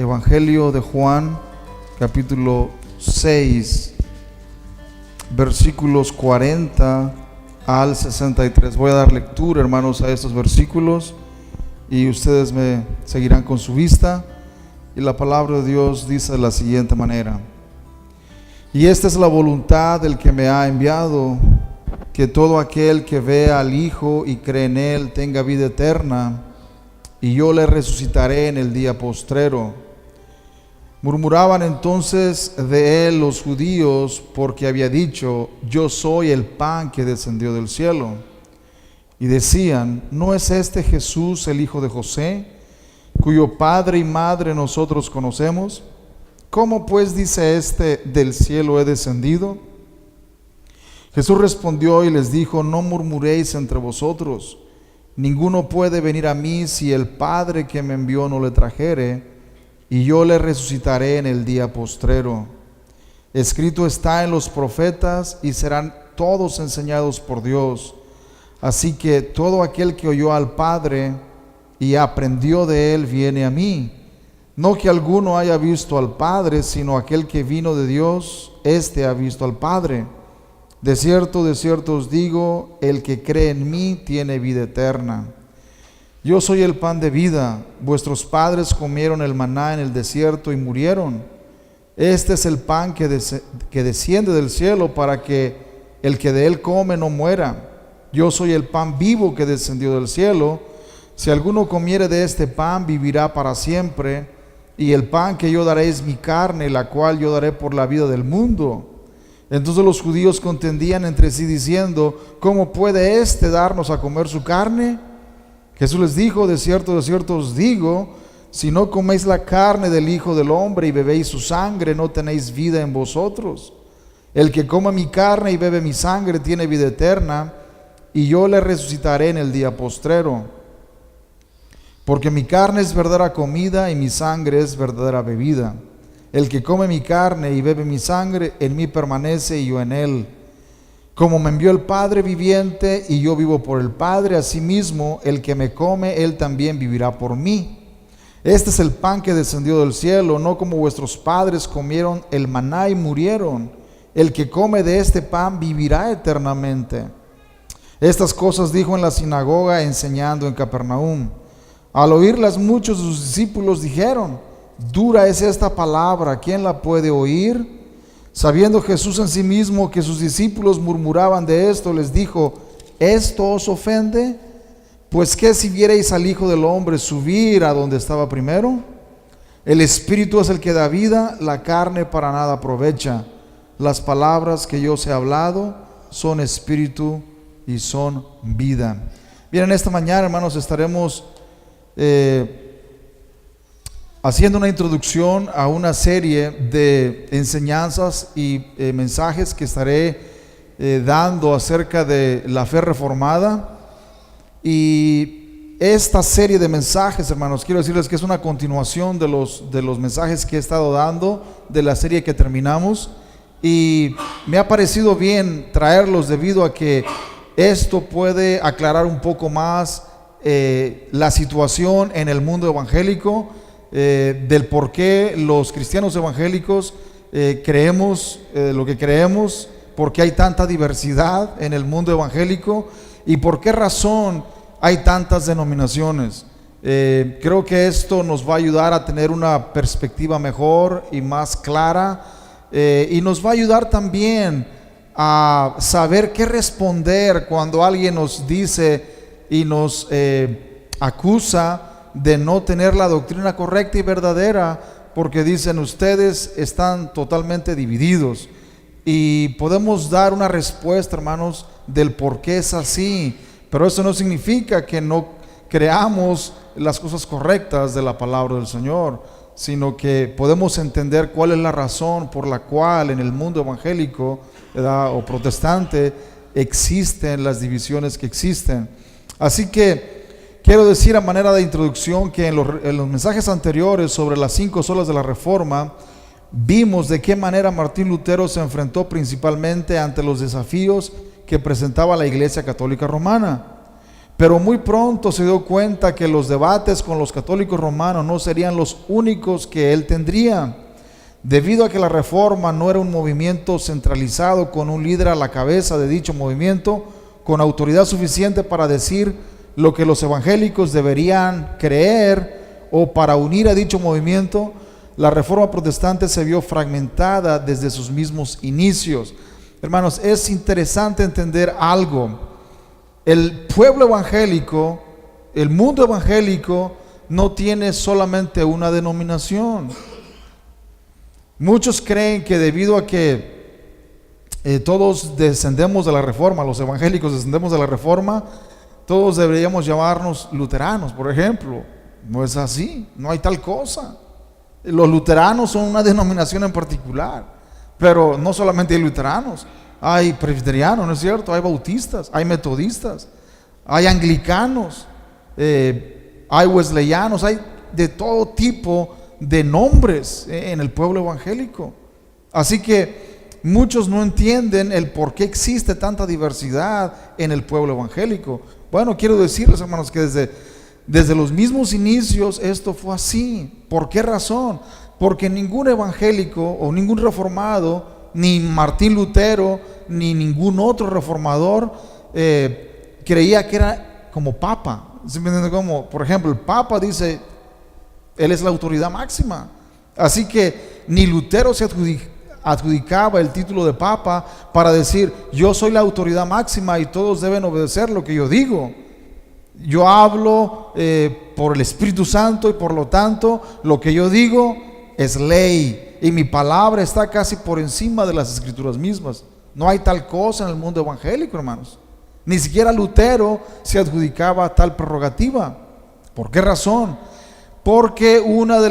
Evangelio de Juan, capítulo 6, versículos 40 al 63. Voy a dar lectura, hermanos, a estos versículos y ustedes me seguirán con su vista. Y la palabra de Dios dice de la siguiente manera: y esta es la voluntad del que me ha enviado, que todo aquel que vea al Hijo y cree en Él tenga vida eterna, y yo le resucitaré en el día postrero. Murmuraban entonces de él los judíos, porque había dicho: yo soy el pan que descendió del cielo. Y decían: ¿no es este Jesús el hijo de José, cuyo padre y madre nosotros conocemos? ¿Cómo pues dice este: del cielo he descendido? Jesús respondió y les dijo: no murmuréis entre vosotros. Ninguno puede venir a mí si el Padre que me envió no le trajere, y yo le resucitaré en el día postrero. Escrito está en los profetas, y serán todos enseñados por Dios. Así que todo aquel que oyó al Padre y aprendió de él viene a mí. No que alguno haya visto al Padre, sino aquel que vino de Dios, éste ha visto al Padre. De cierto os digo, el que cree en mí tiene vida eterna. Yo soy el pan de vida. Vuestros padres comieron el maná en el desierto y murieron. Este es el pan que desciende del cielo, para que el que de él come no muera. Yo soy el pan vivo que descendió del cielo. Si alguno comiere de este pan, vivirá para siempre. Y el pan que yo daré es mi carne, la cual yo daré por la vida del mundo. Entonces los judíos contendían entre sí diciendo: ¿cómo puede éste darnos a comer su carne? Jesús les dijo: de cierto os digo, si no coméis la carne del Hijo del Hombre y bebéis su sangre, no tenéis vida en vosotros. El que coma mi carne y bebe mi sangre tiene vida eterna, y yo le resucitaré en el día postrero. Porque mi carne es verdadera comida y mi sangre es verdadera bebida. El que come mi carne y bebe mi sangre, en mí permanece y yo en él. Como me envió el Padre viviente y yo vivo por el Padre, asimismo el que me come, él también vivirá por mí. Este es el pan que descendió del cielo, no como vuestros padres comieron el maná y murieron. El que come de este pan vivirá eternamente. Estas cosas dijo en la sinagoga, enseñando en Capernaum. Al oírlas, muchos de sus discípulos dijeron: dura es esta palabra, ¿quién la puede oír? Sabiendo Jesús en sí mismo que sus discípulos murmuraban de esto, les dijo: ¿esto os ofende? Pues ¿qué si vierais al Hijo del Hombre subir a donde estaba primero? El Espíritu es el que da vida, la carne para nada aprovecha. Las palabras que yo os he hablado son espíritu y son vida. Bien, en esta mañana, hermanos, estaremos haciendo una introducción a una serie de enseñanzas y mensajes que estaré dando acerca de la fe reformada. Y esta serie de mensajes, hermanos, quiero decirles que es una continuación de los mensajes que he estado dando de la serie que terminamos, y me ha parecido bien traerlos debido a que esto puede aclarar un poco más la situación en el mundo evangélico, del por qué los cristianos evangélicos creemos lo que creemos, por qué hay tanta diversidad en el mundo evangélico y por qué razón hay tantas denominaciones. Creo que esto nos va a ayudar a tener una perspectiva mejor y más clara, y nos va a ayudar también a saber qué responder cuando alguien nos dice y nos acusa de no tener la doctrina correcta y verdadera, porque dicen: ustedes están totalmente divididos. Y podemos dar una respuesta, hermanos, del por qué es así, pero eso no significa que no creamos las cosas correctas de la palabra del Señor, sino que podemos entender cuál es la razón por la cual en el mundo evangélico, ¿verdad?, o protestante, existen las divisiones que existen. Así que quiero decir a manera de introducción que en los mensajes anteriores sobre las 5 solas de la Reforma vimos de qué manera Martín Lutero se enfrentó principalmente ante los desafíos que presentaba la Iglesia Católica Romana. Pero muy pronto se dio cuenta que los debates con los católicos romanos no serían los únicos que él tendría, debido a que la Reforma no era un movimiento centralizado con un líder a la cabeza de dicho movimiento, con autoridad suficiente para decir lo que los evangélicos deberían creer o para unir a dicho movimiento. La Reforma protestante se vio fragmentada desde sus mismos inicios. Hermanos, es interesante entender algo. El pueblo evangélico, el mundo evangélico, no tiene solamente una denominación. Muchos creen que debido a que todos descendemos de la Reforma, los evangélicos descendemos de la Reforma, todos deberíamos llamarnos luteranos, por ejemplo. No es así, no hay tal cosa. Los luteranos son una denominación en particular, pero no solamente hay luteranos, hay presbiterianos, ¿no es cierto? Hay bautistas, hay metodistas, hay anglicanos, hay wesleyanos, hay de todo tipo de nombres en el pueblo evangélico. Así que muchos no entienden el por qué existe tanta diversidad en el pueblo evangélico. Bueno, quiero decirles, hermanos, que desde los mismos inicios esto fue así. ¿Por qué razón? Porque ningún evangélico o ningún reformado, ni Martín Lutero, ni ningún otro reformador creía que era como papa. ¿Sí me entienden? Como, por ejemplo, el papa dice, él es la autoridad máxima. Así que ni Lutero se adjudicaba el título de papa para decir, yo soy la autoridad máxima y todos deben obedecer lo que yo digo. Yo hablo por el Espíritu Santo y por lo tanto lo que yo digo es ley y mi palabra está casi por encima de las escrituras mismas. No hay tal cosa en el mundo evangélico, hermanos. Ni siquiera Lutero se adjudicaba tal prerrogativa. ¿Por qué razón? Porque una de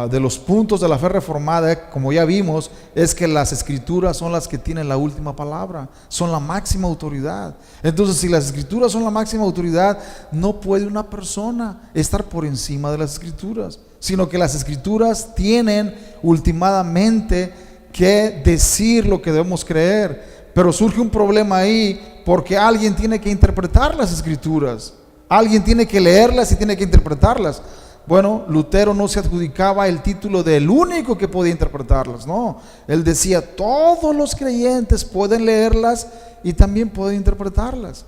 de los puntos de la fe reformada, como ya vimos, es que las escrituras son las que tienen la última palabra, son la máxima autoridad. Entonces, si las escrituras son la máxima autoridad, no puede una persona estar por encima de las escrituras, sino que las escrituras tienen ultimadamente que decir lo que debemos creer. Pero surge un problema ahí, porque alguien tiene que interpretar las escrituras, alguien tiene que leerlas y tiene que interpretarlas. Bueno, Lutero no se adjudicaba el título del único que podía interpretarlas, no. Él decía, todos los creyentes pueden leerlas y también pueden interpretarlas.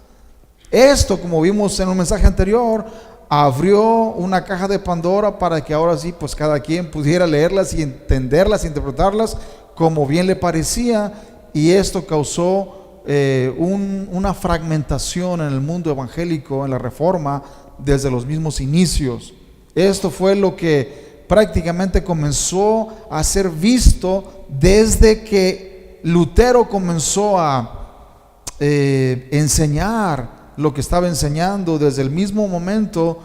Esto, como vimos en un mensaje anterior, abrió una caja de Pandora para que ahora sí, pues cada quien pudiera leerlas y entenderlas, interpretarlas como bien le parecía, y esto causó una fragmentación en el mundo evangélico, en la Reforma, desde los mismos inicios. Esto fue lo que prácticamente comenzó a ser visto desde que Lutero comenzó a enseñar lo que estaba enseñando. Desde el mismo momento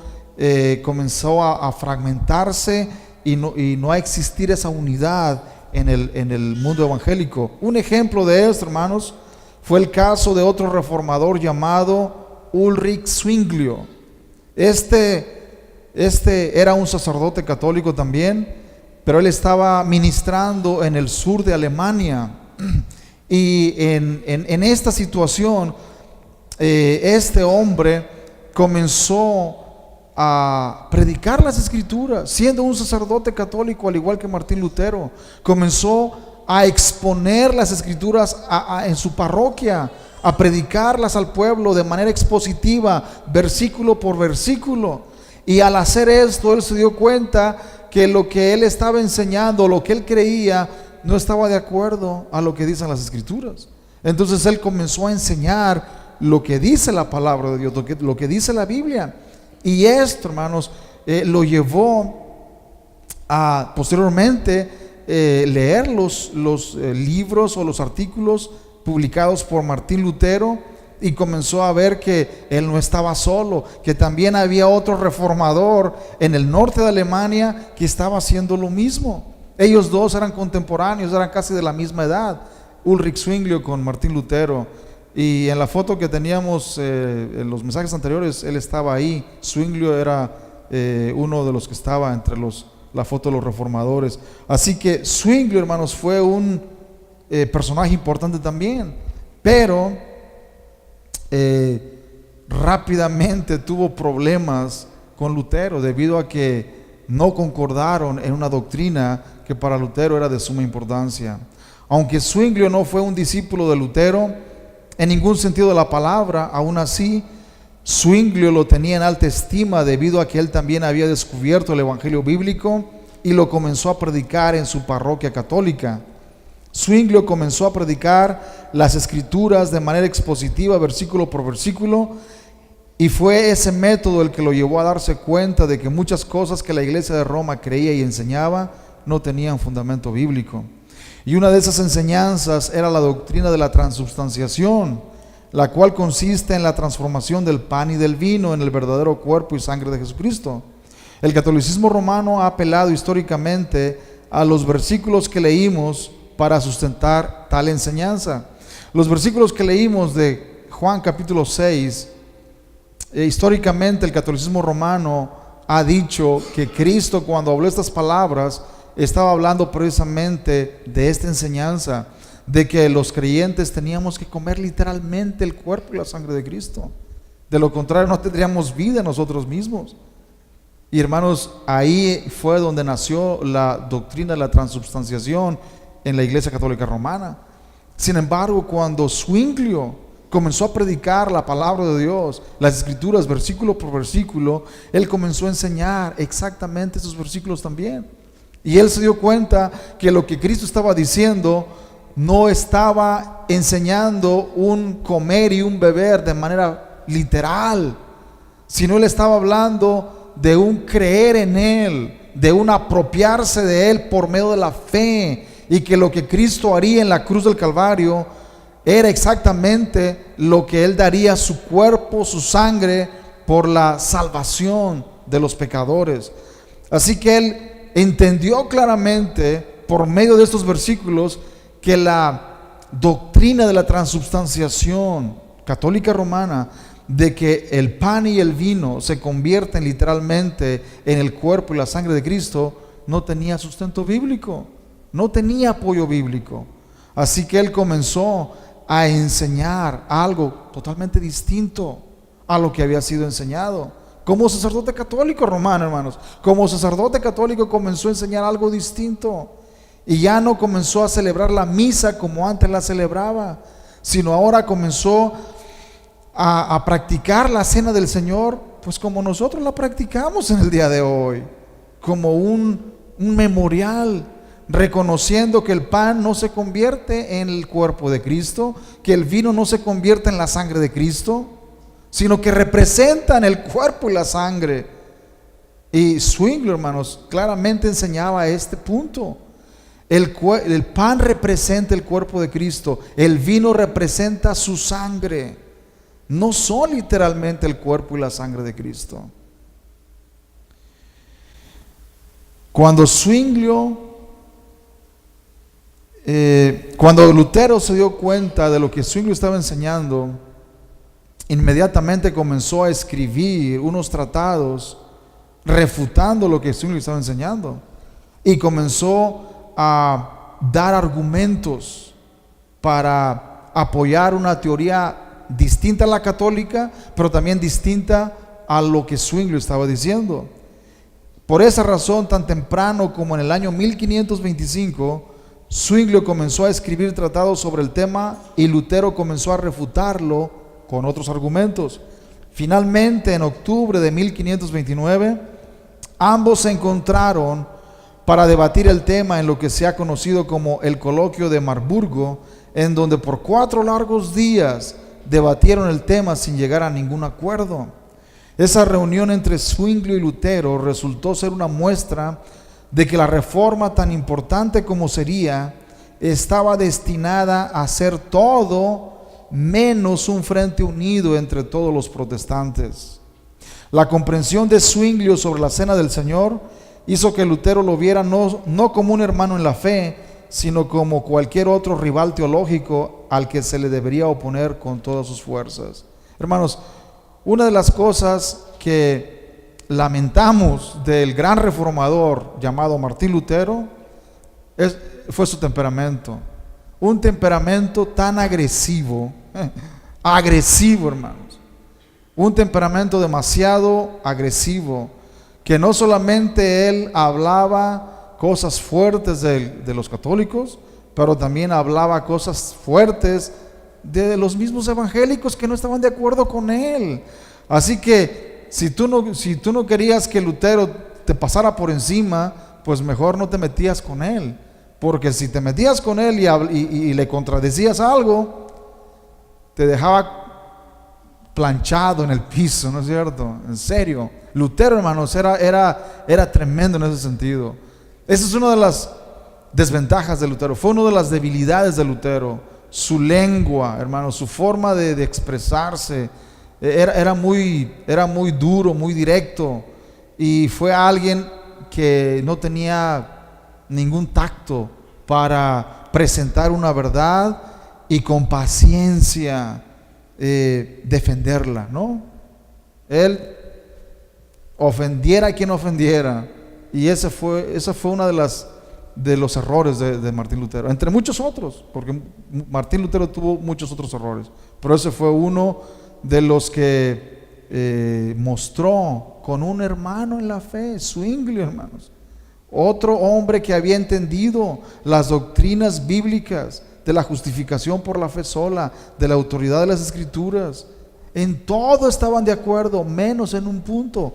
comenzó a fragmentarse y no a existir esa unidad en el mundo evangélico. Un ejemplo de esto, hermanos, fue el caso de otro reformador llamado Ulrich Zwinglio. Este era un sacerdote católico también, pero él estaba ministrando en el sur de Alemania. Y en esta situación, este hombre comenzó a predicar las escrituras, siendo un sacerdote católico, al igual que Martín Lutero. Comenzó a exponer las escrituras en su parroquia, a predicarlas al pueblo de manera expositiva, versículo por versículo. Y al hacer esto, él se dio cuenta que lo que él estaba enseñando, lo que él creía, no estaba de acuerdo a lo que dicen las escrituras. Entonces él comenzó a enseñar lo que dice la palabra de Dios, lo que dice la Biblia. Y esto, hermanos, lo llevó a posteriormente leer los libros o los artículos publicados por Martín Lutero, y comenzó a ver que él no estaba solo, que también había otro reformador en el norte de Alemania que estaba haciendo lo mismo. Ellos dos eran contemporáneos, eran casi de la misma edad, Ulrich Zwinglio con Martín Lutero. Y en la foto que teníamos en los mensajes anteriores, él estaba ahí. Zwinglio era uno de los que estaba entre la foto de los reformadores. Así que Zwinglio, hermanos, fue un personaje importante también. Pero rápidamente tuvo problemas con Lutero debido a que no concordaron en una doctrina que para Lutero era de suma importancia. Aunque Zwinglio no fue un discípulo de Lutero en ningún sentido de la palabra, aún así Zwinglio lo tenía en alta estima debido a que él también había descubierto el evangelio bíblico y lo comenzó a predicar en su parroquia católica. Zwinglio comenzó a predicar las escrituras de manera expositiva, versículo por versículo, y fue ese método el que lo llevó a darse cuenta de que muchas cosas que la iglesia de Roma creía y enseñaba no tenían fundamento bíblico. Y una de esas enseñanzas era la doctrina de la transubstanciación, la cual consiste en la transformación del pan y del vino en el verdadero cuerpo y sangre de Jesucristo. El catolicismo romano ha apelado históricamente a los versículos que leímos para sustentar tal enseñanza. Los versículos que leímos de Juan capítulo 6, históricamente el catolicismo romano ha dicho que Cristo, cuando habló estas palabras, estaba hablando precisamente de esta enseñanza, de que los creyentes teníamos que comer literalmente el cuerpo y la sangre de Cristo. De lo contrario, no tendríamos vida nosotros mismos. Y hermanos, ahí fue donde nació la doctrina de la transubstanciación en la Iglesia Católica Romana. Sin embargo, cuando Zwinglio comenzó a predicar la palabra de Dios, las escrituras, versículo por versículo, él comenzó a enseñar exactamente esos versículos también. Y él se dio cuenta que lo que Cristo estaba diciendo no estaba enseñando un comer y un beber de manera literal, sino él estaba hablando de un creer en él, de un apropiarse de él por medio de la fe, y que lo que Cristo haría en la cruz del Calvario era exactamente lo que él daría, su cuerpo, su sangre, por la salvación de los pecadores. Así que él entendió claramente por medio de estos versículos que la doctrina de la transubstanciación católica romana, de que el pan y el vino se convierten literalmente en el cuerpo y la sangre de Cristo, no tenía sustento bíblico, no tenía apoyo bíblico. Así que él comenzó a enseñar algo totalmente distinto a lo que había sido enseñado. Como sacerdote católico romano, hermanos, como sacerdote católico comenzó a enseñar algo distinto. Y ya no comenzó a celebrar la misa como antes la celebraba, sino ahora comenzó a practicar la cena del Señor, pues como nosotros la practicamos en el día de hoy, como un memorial, reconociendo que el pan no se convierte en el cuerpo de Cristo, que el vino no se convierte en la sangre de Cristo, sino que representan el cuerpo y la sangre. Y Zwinglio, hermanos, claramente enseñaba este punto. El pan representa el cuerpo de Cristo, el vino representa su sangre. No son literalmente el cuerpo y la sangre de Cristo. Cuando Lutero se dio cuenta de lo que Zwinglio estaba enseñando, inmediatamente comenzó a escribir unos tratados refutando lo que Zwinglio estaba enseñando, y comenzó a dar argumentos para apoyar una teoría distinta a la católica, pero también distinta a lo que Zwinglio estaba diciendo. Por esa razón, tan temprano como en el año 1525, Zwinglio comenzó a escribir tratados sobre el tema y Lutero comenzó a refutarlo con otros argumentos. Finalmente, en octubre de 1529, ambos se encontraron para debatir el tema en lo que se ha conocido como el Coloquio de Marburgo, en donde por 4 largos días debatieron el tema sin llegar a ningún acuerdo. Esa reunión entre Zwinglio y Lutero resultó ser una muestra de que la reforma, tan importante como sería, estaba destinada a ser todo menos un frente unido entre todos los protestantes. La comprensión de Zwinglio sobre la cena del Señor hizo que Lutero lo viera no como un hermano en la fe, sino como cualquier otro rival teológico al que se le debería oponer con todas sus fuerzas. Hermanos, una de las cosas que lamentamos del gran reformador llamado Martín Lutero fue su temperamento. Un temperamento tan agresivo, agresivo, hermanos. un temperamento demasiado agresivo, que no solamente él hablaba cosas fuertes de los católicos, pero también hablaba cosas fuertes de los mismos evangélicos que no estaban de acuerdo con él. Así que si tú no querías que Lutero te pasara por encima, pues mejor no te metías con él, porque si te metías con él y le contradecías algo, te dejaba planchado en el piso, ¿no es cierto? En serio, Lutero, hermanos, era tremendo en ese sentido. Esa es una de las desventajas de Lutero, fue una de las debilidades de Lutero. Su lengua, hermanos, su forma de expresarse era muy duro, muy directo, y fue alguien que no tenía ningún tacto para presentar una verdad y con paciencia defenderla, ¿no? Él ofendiera a quien ofendiera, y esa fue una de los errores de Martín Lutero, entre muchos otros, porque Martín Lutero tuvo muchos otros errores, pero ese fue uno de los que mostró con un hermano en la fe, Zwinglio, hermanos, otro hombre que había entendido las doctrinas bíblicas de la justificación por la fe sola, de la autoridad de las Escrituras. En todo estaban de acuerdo, menos en un punto: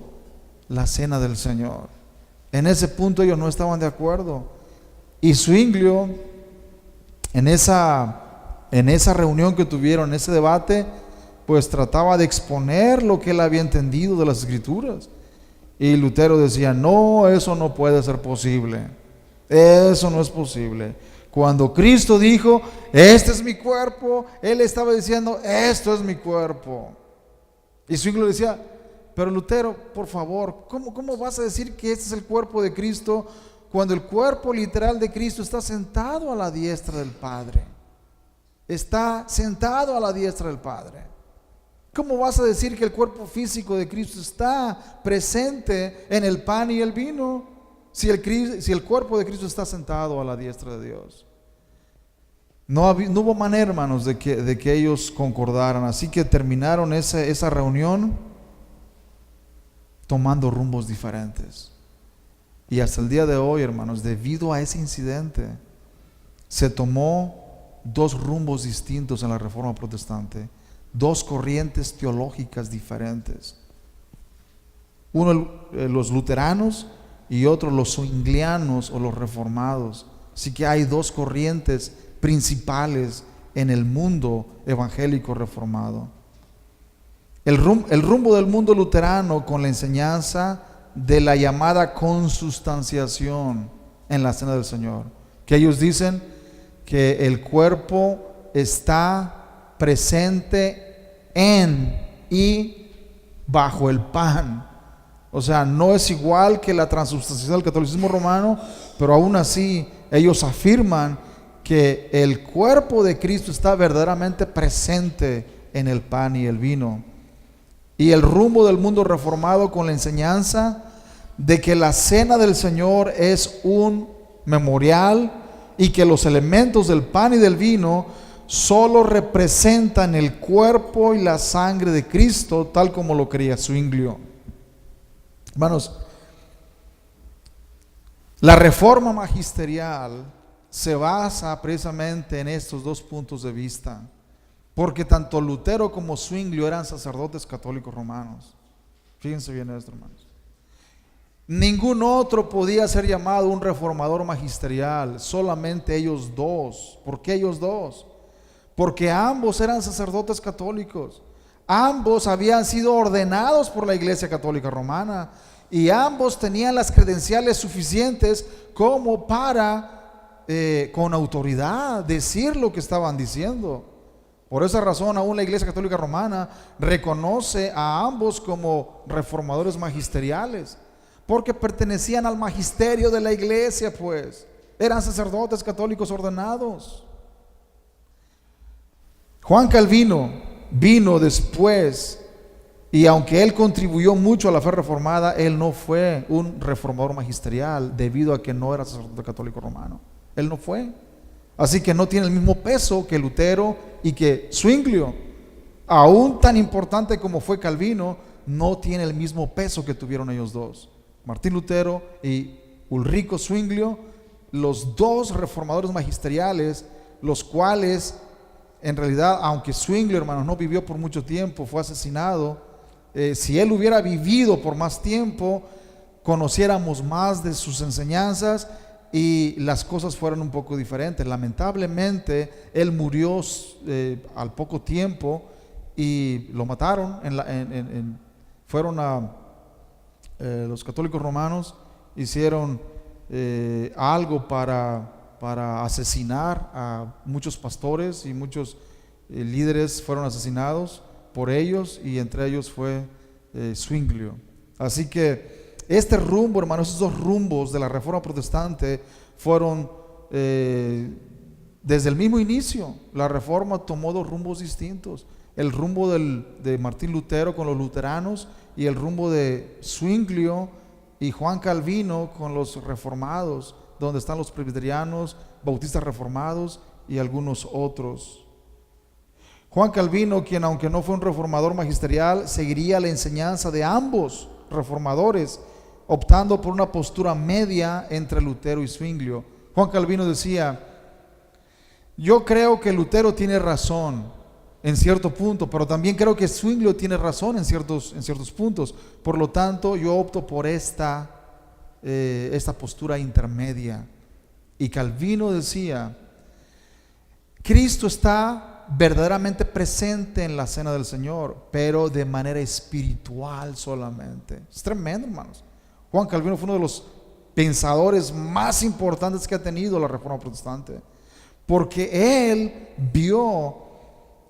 la cena del Señor. En ese punto ellos no estaban de acuerdo. Y Zwinglio, en esa reunión que tuvieron, en ese debate, pues trataba de exponer lo que él había entendido de las Escrituras. Y Lutero decía: no, eso no puede ser posible, eso no es posible. Cuando Cristo dijo: este es mi cuerpo, él estaba diciendo: esto es mi cuerpo. Y Zwinglio decía: pero Lutero, por favor, ¿cómo vas a decir que este es el cuerpo de Cristo cuando el cuerpo literal de Cristo está sentado a la diestra del Padre? Está sentado a la diestra del Padre. ¿Cómo vas a decir que el cuerpo físico de Cristo está presente en el pan y el vino si el cuerpo de Cristo está sentado a la diestra de Dios? No hubo manera, hermanos, de que ellos concordaran. Así que terminaron esa reunión tomando rumbos diferentes. Y hasta el día de hoy, hermanos, debido a ese incidente, se tomó dos rumbos distintos en la Reforma Protestante, dos corrientes teológicas diferentes. Uno los luteranos y otro los zwinglianos o los reformados. Así que hay dos corrientes principales en el mundo evangélico reformado. El rumbo del mundo luterano con la enseñanza de la llamada consustanciación en la cena del Señor, que ellos dicen que el cuerpo está presente en y bajo el pan. O sea, no es igual que la transubstanciación del catolicismo romano, pero aún así ellos afirman que el cuerpo de Cristo está verdaderamente presente en el pan y el vino. Y el rumbo del mundo reformado con la enseñanza de que la cena del Señor es un memorial y que los elementos del pan y del vino solo representan el cuerpo y la sangre de Cristo, tal como lo creía Zwinglio. Hermanos, la reforma magisterial se basa precisamente en estos dos puntos de vista, porque tanto Lutero como Zwinglio eran sacerdotes católicos romanos. Fíjense bien esto, hermanos. Ningún otro podía ser llamado un reformador magisterial, solamente ellos dos. ¿Por qué ellos dos? Porque ambos eran sacerdotes católicos, ambos habían sido ordenados por la Iglesia Católica Romana y ambos tenían las credenciales suficientes como para con autoridad decir lo que estaban diciendo. Por esa razón aún la Iglesia Católica Romana reconoce a ambos como reformadores magisteriales, porque pertenecían al magisterio de la Iglesia, pues eran sacerdotes católicos ordenados. Juan Calvino vino después, y aunque él contribuyó mucho a la fe reformada, él no fue un reformador magisterial debido a que no era sacerdote católico romano. Él no fue. Así que no tiene el mismo peso que Lutero y que Zwinglio. aún tan importante como fue Calvino, no tiene el mismo peso que tuvieron ellos dos. Martín Lutero y Ulrico Zwinglio, los dos reformadores magisteriales, los cuales en realidad, aunque Zwinglio, hermanos, no vivió por mucho tiempo, fue asesinado, si él hubiera vivido por más tiempo, conociéramos más de sus enseñanzas y las cosas fueron un poco diferentes. Lamentablemente, él murió al poco tiempo y lo mataron. Fueron a los católicos romanos, hicieron algo para asesinar a muchos pastores, y muchos líderes fueron asesinados por ellos, y entre ellos fue Zwinglio. Así que este rumbo, hermanos, esos dos rumbos de la Reforma Protestante fueron desde el mismo inicio. La Reforma tomó dos rumbos distintos: el rumbo de Martín Lutero con los luteranos, y el rumbo de Zwinglio y Juan Calvino con los reformados, donde están los presbiterianos, bautistas reformados y algunos otros. Juan Calvino, quien aunque no fue un reformador magisterial, seguiría la enseñanza de ambos reformadores, optando por una postura media entre Lutero y Zwinglio. Juan Calvino decía: yo creo que Lutero tiene razón en cierto punto, pero también creo que Zwinglio tiene razón en ciertos puntos. Por lo tanto, yo opto por esta postura intermedia. Y Calvino decía: Cristo está verdaderamente presente en la cena del Señor, pero de manera espiritual solamente. Es tremendo, hermanos. Juan Calvino fue uno de los pensadores más importantes que ha tenido la Reforma Protestante, porque él vio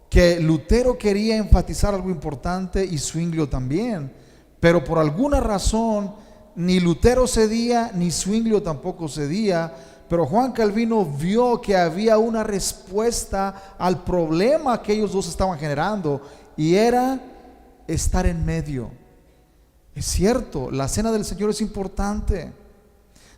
que Lutero quería enfatizar algo importante y Zwinglio también, pero por alguna razón ni Lutero cedía ni Zwinglio tampoco cedía. Pero Juan Calvino vio que había una respuesta al problema que ellos dos estaban generando, y era estar en medio. Es cierto, la cena del Señor es importante.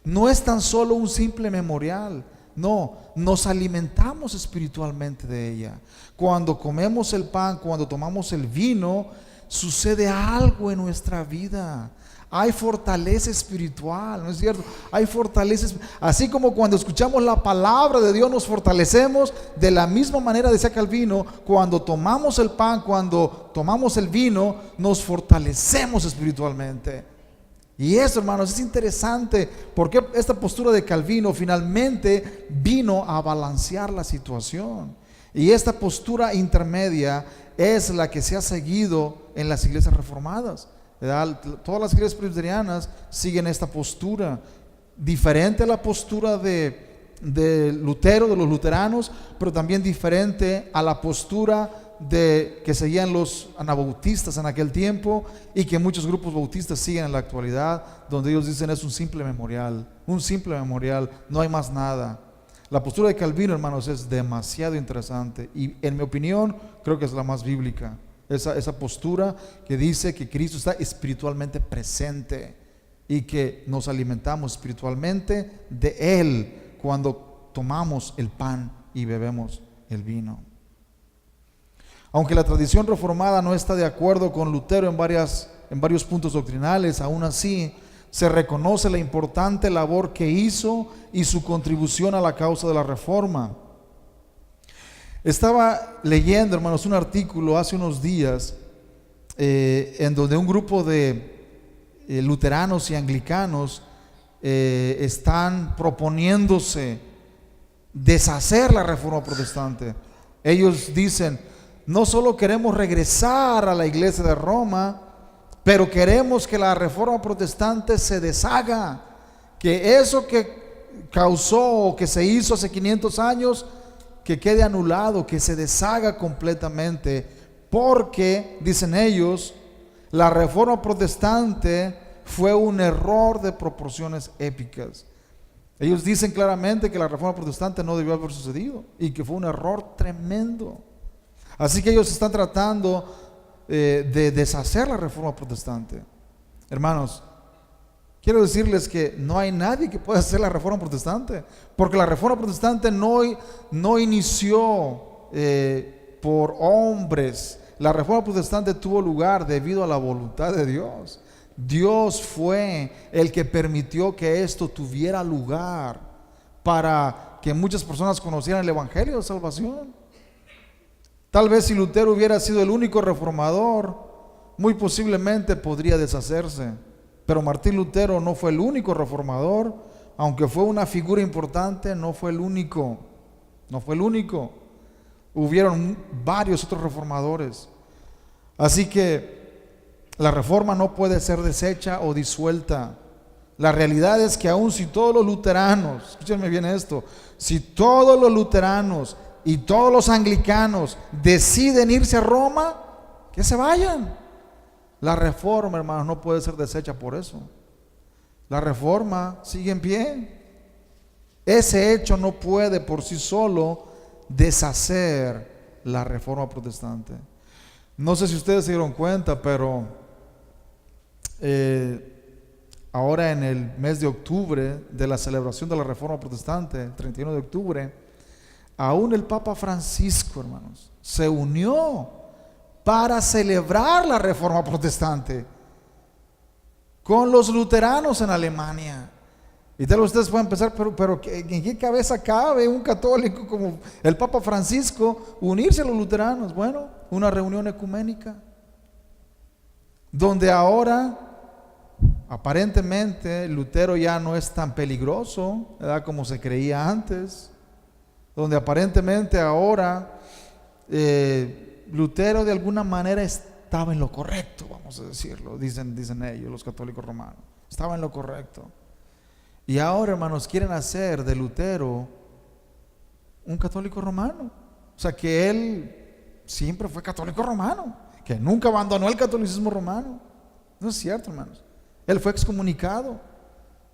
No es tan solo un simple memorial. No, nos alimentamos espiritualmente de ella. Cuando comemos el pan, cuando tomamos el vino, sucede algo en nuestra vida. Hay fortaleza espiritual, ¿no es cierto? Hay fortaleza. Así como cuando escuchamos la palabra de Dios nos fortalecemos, de la misma manera, decía Calvino, cuando tomamos el pan, cuando tomamos el vino, nos fortalecemos espiritualmente. Y eso, hermanos, es interesante, porque esta postura de Calvino finalmente vino a balancear la situación. Y esta postura intermedia es la que se ha seguido en las iglesias reformadas, ¿verdad? Todas las iglesias presbiterianas siguen esta postura, diferente a la postura de Lutero, de los luteranos, pero también diferente a la postura que seguían los anabautistas en aquel tiempo, y que muchos grupos bautistas siguen en la actualidad, donde ellos dicen es un simple memorial, no hay más nada. La postura de Calvino, hermanos, es demasiado interesante, y en mi opinión creo que es la más bíblica. Esa postura que dice que Cristo está espiritualmente presente y que nos alimentamos espiritualmente de Él cuando tomamos el pan y bebemos el vino. Aunque la tradición reformada no está de acuerdo con Lutero en varios puntos doctrinales, aún así se reconoce la importante labor que hizo y su contribución a la causa de la Reforma. Estaba leyendo, hermanos, un artículo hace unos días en donde un grupo de luteranos y anglicanos están proponiéndose deshacer la Reforma Protestante. Ellos dicen: no solo queremos regresar a la iglesia de Roma, pero queremos que la Reforma Protestante se deshaga, que eso que causó o que se hizo hace 500 años, que quede anulado, que se deshaga completamente, porque, dicen ellos, la Reforma Protestante fue un error de proporciones épicas. Ellos dicen claramente que la Reforma Protestante no debió haber sucedido y que fue un error tremendo. Así que ellos están tratando de deshacer la Reforma Protestante. Hermanos, quiero decirles que no hay nadie que pueda hacer la Reforma Protestante, porque la Reforma Protestante no inició por hombres, la reforma protestante tuvo lugar debido a la voluntad de Dios. Dios fue el que permitió que esto tuviera lugar para que muchas personas conocieran el evangelio de salvación. Tal vez si Lutero hubiera sido el único reformador, muy posiblemente podría deshacerse. Pero Martín Lutero no fue el único reformador, aunque fue una figura importante, no fue el único. No fue el único. Hubieron varios otros reformadores. Así que la reforma no puede ser deshecha o disuelta. La realidad es que aun si todos los luteranos, escúchenme bien esto, si todos los luteranos y todos los anglicanos deciden irse a Roma, que se vayan. La reforma, hermanos, no puede ser deshecha por eso. La reforma sigue en pie. Ese hecho no puede por sí solo deshacer la reforma protestante. No sé si ustedes se dieron cuenta, pero ahora en el mes de octubre de la celebración de la reforma protestante, el 31 de octubre, aún el Papa Francisco, hermanos, se unió para celebrar la reforma protestante con los luteranos en Alemania. Y tal vez ustedes pueden pensar, pero ¿en qué cabeza cabe un católico como el Papa Francisco unirse a los luteranos? Bueno, una reunión ecuménica, donde ahora aparentemente Lutero ya no es tan peligroso, ¿verdad?, como se creía antes, donde aparentemente ahora Lutero de alguna manera estaba en lo correcto, vamos a decirlo, dicen ellos, los católicos romanos, estaba en lo correcto. Y ahora, hermanos, quieren hacer de Lutero un católico romano. O sea, que él siempre fue católico romano, que nunca abandonó el catolicismo romano. No es cierto, hermanos. Él fue excomunicado.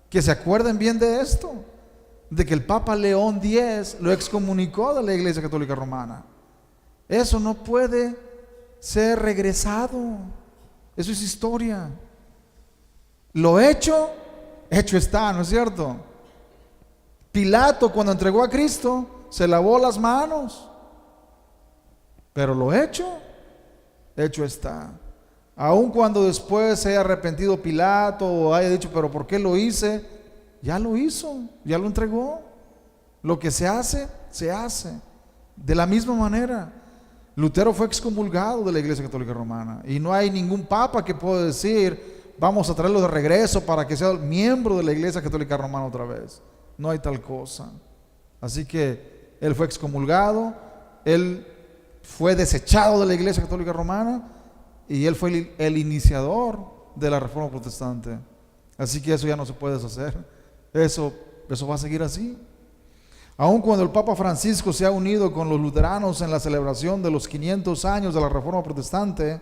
Que se acuerden bien de esto, de que el Papa León X lo excomunicó de la Iglesia Católica Romana. Eso no puede ser regresado. Eso es historia. Lo hecho está, ¿no es cierto? Pilato, cuando entregó a Cristo, se lavó las manos. Pero lo hecho está. Aun cuando después se haya arrepentido Pilato o haya dicho, pero ¿por qué lo hice? Ya lo hizo, ya lo entregó. Lo que se hace, se hace. De la misma manera, Lutero fue excomulgado de la Iglesia Católica Romana. Y no hay ningún papa que pueda decir, vamos a traerlo de regreso para que sea miembro de la Iglesia Católica Romana otra vez. No hay tal cosa. Así que él fue excomulgado, él fue desechado de la Iglesia Católica Romana y él fue el iniciador de la Reforma Protestante. Así que eso ya no se puede deshacer. Eso va a seguir así. Aun cuando el Papa Francisco se ha unido con los luteranos en la celebración de los 500 años de la Reforma Protestante,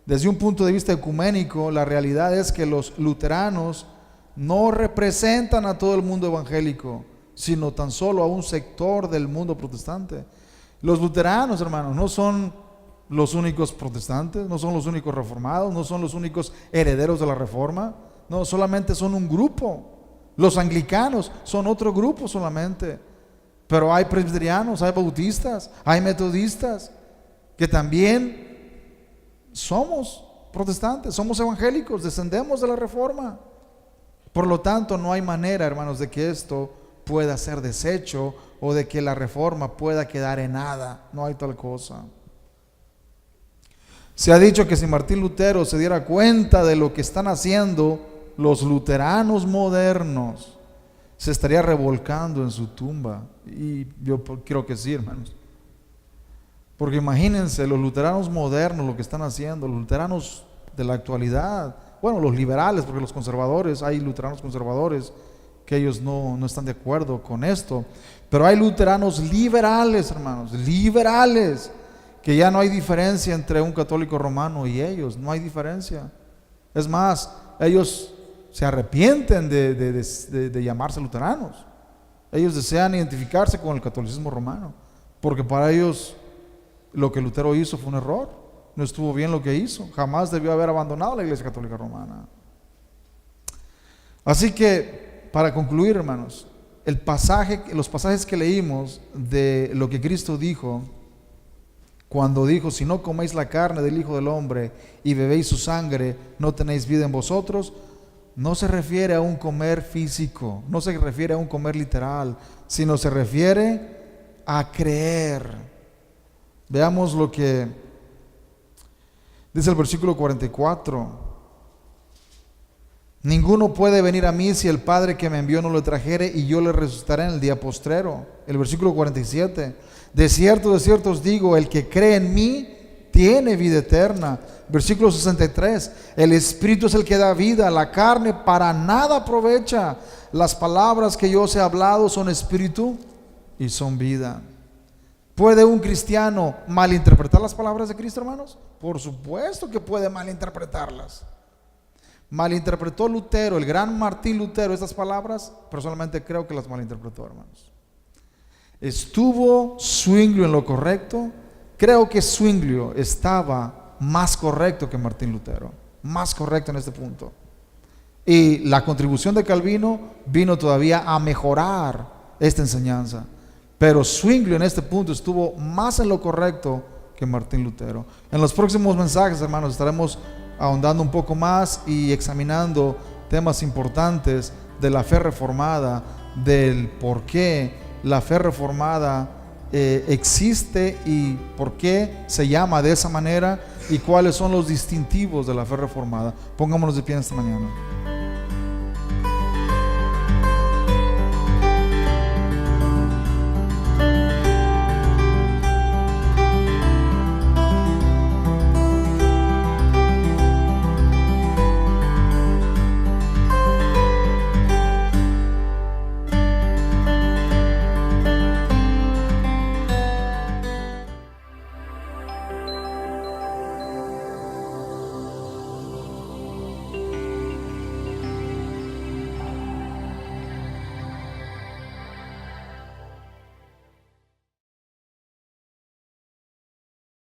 desde un punto de vista ecuménico, la realidad es que los luteranos no representan a todo el mundo evangélico, sino tan solo a un sector del mundo protestante. Los luteranos, hermanos, no son los únicos protestantes, no son los únicos reformados, no son los únicos herederos de la reforma, no, solamente son un grupo. Los anglicanos son otro grupo solamente, pero hay presbiterianos, hay bautistas, hay metodistas, que también somos protestantes, somos evangélicos, descendemos de la reforma. Por lo tanto, no hay manera, hermanos, de que esto pueda ser deshecho o de que la reforma pueda quedar en nada. No hay tal cosa. Se ha dicho que si Martín Lutero se diera cuenta de lo que están haciendo los luteranos modernos, se estaría revolcando en su tumba. Y yo creo que sí, hermanos. Porque imagínense los luteranos modernos, lo que están haciendo, los luteranos de la actualidad, bueno, los liberales, porque los conservadores, hay luteranos conservadores que ellos no están de acuerdo con esto, pero hay luteranos liberales, hermanos, liberales, que ya no hay diferencia entre un católico romano y ellos, no hay diferencia. Es más, ellos se arrepienten de llamarse luteranos. Ellos desean identificarse con el catolicismo romano, porque para ellos lo que Lutero hizo fue un error, no estuvo bien lo que hizo, jamás debió haber abandonado la Iglesia Católica Romana. Así que, para concluir, hermanos, los pasajes que leímos de lo que Cristo dijo cuando dijo: si no coméis la carne del Hijo del Hombre y bebéis su sangre, no tenéis vida en vosotros, no se refiere a un comer físico, no se refiere a un comer literal, sino se refiere a creer. Veamos lo que dice el versículo 44. Ninguno puede venir a mí si el Padre que me envió no lo trajere, y yo le resucitaré en el día postrero. El versículo 47. De cierto os digo, el que cree en mí tiene vida eterna. Versículo 63. El Espíritu es el que da vida, la carne para nada aprovecha. Las palabras que yo os he hablado son espíritu y son vida. ¿Puede un cristiano malinterpretar las palabras de Cristo, hermanos? Por supuesto que puede malinterpretarlas. Malinterpretó Lutero, el gran Martín Lutero, estas palabras. Personalmente creo que las malinterpretó, hermanos. ¿Estuvo Zwinglio en lo correcto? Creo que Zwinglio estaba más correcto que Martín Lutero, más correcto en este punto. Y la contribución de Calvino vino todavía a mejorar esta enseñanza. Pero Zwinglio en este punto estuvo más en lo correcto que Martín Lutero. En los próximos mensajes, hermanos, estaremos ahondando un poco más y examinando temas importantes de la fe reformada, del por qué la fe reformada existe y por qué se llama de esa manera y cuáles son los distintivos de la fe reformada. Pongámonos de pie esta mañana.